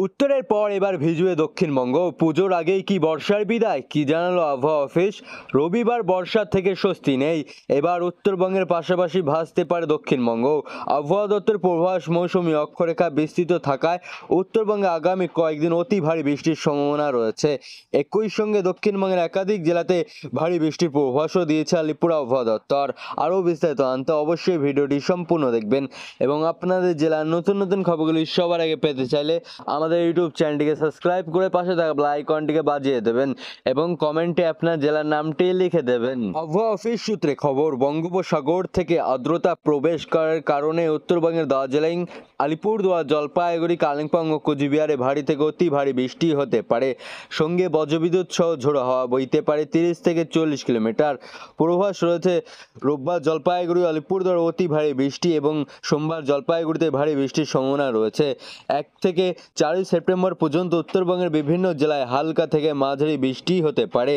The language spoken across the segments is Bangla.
উত্তরের পর এবার ভিজুয়ে দক্ষিণবঙ্গ। পুজোর আগেই কি বর্ষার বিদায়, কি জানালো আবহাওয়া অফিস? রবিবার বর্ষার থেকে স্বস্তি নেই। এবার উত্তরবঙ্গের পাশাপাশি ভাসতে পারে দক্ষিণবঙ্গ। আবহাওয়া দপ্তর পূর্বাভাস মৌসুমী অক্ষরেখা বিস্তৃত থাকায় উত্তরবঙ্গে আগামী কয়েকদিন অতি ভারী বৃষ্টির সম্ভাবনা রয়েছে। একই সঙ্গে দক্ষিণবঙ্গের একাধিক জেলাতে ভারী বৃষ্টির পূর্বাভাসও দিয়েছে আলিপুর আবহাওয়া দপ্তর। আরও বিস্তারিত আনতে অবশ্যই ভিডিওটি সম্পূর্ণ দেখবেন এবং আপনাদের জেলার নতুন নতুন খবরগুলি সবার আগে পেতে চাইলে আমাদের ইউটিউব চ্যানেলটিকে সাবস্ক্রাইব করে পাশে থাকা বেল আইকনটিকে বাজিয়ে দেবেন এবং কমেন্টে আপনার জেলার নামটি লিখে দেবেন। আবহাওয়া অফিস সূত্রে খবর, বঙ্গোপসাগর থেকে আর্দ্রতা প্রবেশ করার কারণে উত্তরবঙ্গের দার্জিলিং, আলিপুরদুয়ার, জলপাইগুড়ি, কালিম্পং ও কোচবিহারে ভারী থেকে অতি ভারী বৃষ্টি হতে পারে। সঙ্গে বজ্রবিদ্যুৎ সহ ঝোড়ো হাওয়া বইতে পারে 30 থেকে 40 কিলোমিটার। পূর্বাভাস রয়েছে রোববার জলপাইগুড়ি, আলিপুরদুয়ার অতি ভারী বৃষ্টি এবং সোমবার জলপাইগুড়িতে ভারী বৃষ্টির সম্ভাবনা রয়েছে। 1 থেকে 4 সেপ্টেম্বর পর্যন্ত উত্তরবঙ্গের বিভিন্ন জেলায় হালকা থেকে মাঝারি বৃষ্টি হতে পারে।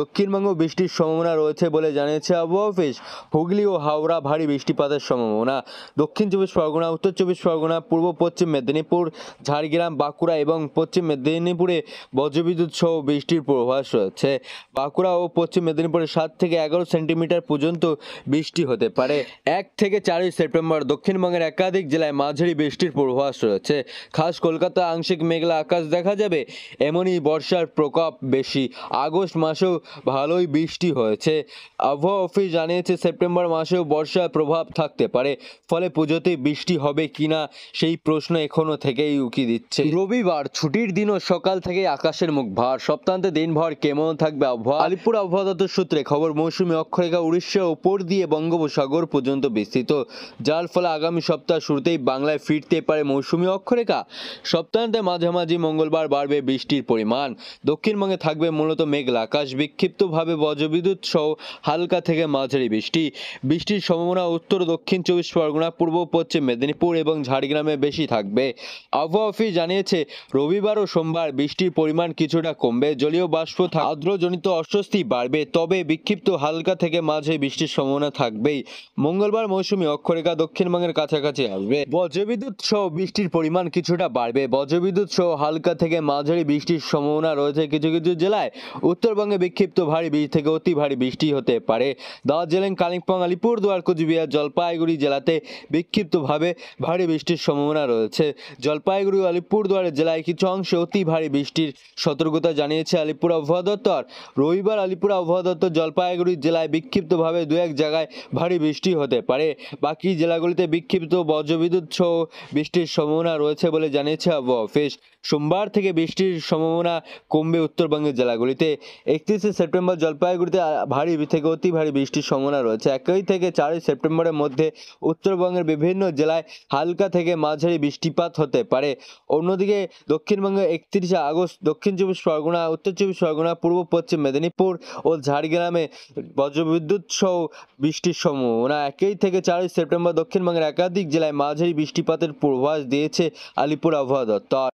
দক্ষিণবঙ্গ বৃষ্টির সম্ভাবনা রয়েছে বলে জানিয়েছে আবহাওয়া অফিস। হুগলি ও হাওড়া ভারী বৃষ্টিপাতের সম্ভাবনা। দক্ষিণ 24 পরগনা, উত্তর 24 পরগনা, পূর্ব পশ্চিম মেদিনীপুর, ঝাড়গ্রাম, বাঁকুড়া এবং পশ্চিম মেদিনীপুরে বজ্রবিদ্যুৎ সহ বৃষ্টির পূর্বাভাস রয়েছে। বাঁকুড়া ও পশ্চিম মেদিনীপুরে 7 থেকে 11 সেন্টিমিটার পর্যন্ত বৃষ্টি হতে পারে। 1 থেকে 4 সেপ্টেম্বর দক্ষিণবঙ্গের একাধিক জেলায় মাঝারি বৃষ্টির পূর্বাভাস রয়েছে। খাস কলকাতা আংশিক মেঘলা আকাশ দেখা যাবে। এমনই বর্ষার প্রকোপ বেশি। আগস্ট মাসেও ভালোই বৃষ্টি হয়েছে। আবহাওয়া অফিস জানিয়েছে সেপ্টেম্বর মাসেও বর্ষার প্রভাব থাকতে পারে। ফলে পুজোতে বৃষ্টি হবে কিনা সেই প্রশ্ন এখনো থেকেই উকি দিচ্ছে। রবিবার ছুটির দিনও সকাল থেকে আকাশের মুখ ভার। সপ্তাহান্তে দিনভর কেমন থাকবে আবহাওয়া? আলিপুর আবহাওয়া দপ্তর সূত্রে খবর, মৌসুমী অক্ষরেখা উড়িষ্যার ওপর দিয়ে বঙ্গোপসাগর পর্যন্ত বিস্তৃত, যার ফলে আগামী সপ্তাহ শুরুতেই বাংলায় ফিরতে পারে মৌসুমী অক্ষরেখা। সপ্তাহান্তে মাঝামাঝি মঙ্গলবার বাড়বে বৃষ্টির পরিমাণ। দক্ষিণবঙ্গে থাকবে মূলত মেঘলা আকাশ, বিক্ষিপ্তভাবে বজ্রবিদ্যুৎ সহ হালকা থেকে মাঝারি বৃষ্টি। বৃষ্টির সম্ভাবনা উত্তর দক্ষিণ 24 পরগনা, পূর্ব পশ্চিম মেদিনীপুর এবং ঝাড়গ্রামে বেশি থাকবে। আবহাওয়া অফিস জানিয়েছে রবিবার ও সোমবার বৃষ্টির পরিমাণ কিছুটা কমবে। জলীয় বাষ্প আর্দ্রজনিত অস্বস্তি বাড়বে, তবে বিক্ষিপ্ত হালকা থেকে মাঝারি বৃষ্টির সম্ভাবনা থাকবেই। মঙ্গলবার মৌসুমী অক্ষরেখা দক্ষিণবঙ্গের কাছাকাছি আসবে। বজ্রবিদ্যুৎ সহ বৃষ্টির পরিমাণ কিছুটা বাড়বে। বজ্রবিদ্যুৎ সহ হালকা থেকে মাঝারি বৃষ্টির সম্ভাবনা রয়েছে কিছু কিছু জেলায়। উত্তরবঙ্গে বিক্ষিপ্ত ভারী থেকে অতি ভারী বৃষ্টি হতে পারে। দার্জিলিং, কালিম্পং, আলিপুরদুয়ার, কোচবিহার, জলপাইগুড়ি জেলাতে বিক্ষিপ্তভাবে ভারী বৃষ্টির সম্ভাবনা রয়েছে। জলপাইগুড়ি ও আলিপুরদুয়ার জেলায় কিছু অংশে অতি ভারী বৃষ্টির সতর্কতা জানিয়েছে আলিপুর আবহাওয়া দপ্তর। রবিবার আলিপুর আবহাওয়া দপ্তর জলপাইগুড়ি জেলায় বিক্ষিপ্তভাবে 2-1 জায়গায় ভারী বৃষ্টি হতে পারে। বাকি জেলাগুলিতে বিক্ষিপ্ত বজ্রবিদ্যুৎ সহ বৃষ্টির সম্ভাবনা রয়েছে বলে জানিয়েছে আবহাওয়া অফিস। সোমবার থেকে বৃষ্টির সম্ভাবনা কমবে উত্তরবঙ্গের জেলাগুলিতে। 31 সেপ্টেম্বর জলপাইগুড়িতে ভারী থেকে অতি ভারী বৃষ্টির সম্ভাবনা রয়েছে। 1 থেকে 4 সেপ্টেম্বরের মধ্যে উত্তরবঙ্গের বিভিন্ন জেলায় হালকা থেকে মাঝারি বৃষ্টিপাত হতে পারে। অন্যদিকে দক্ষিণবঙ্গে 31 আগস্ট দক্ষিণ 24 পরগনা, উত্তর 24 পরগনা, পূর্ব পশ্চিম মেদিনীপুর ও ঝাড়গ্রামে বজ্রবিদ্যুৎ সহ বৃষ্টির সম্ভাবনা। 1 থেকে 4 সেপ্টেম্বর দক্ষিণবঙ্গের একাধিক জেলায় মাঝারি বৃষ্টিপাতের পূর্বাভাস দিয়েছে আলিপুর আবহাওয়া দপ্তর।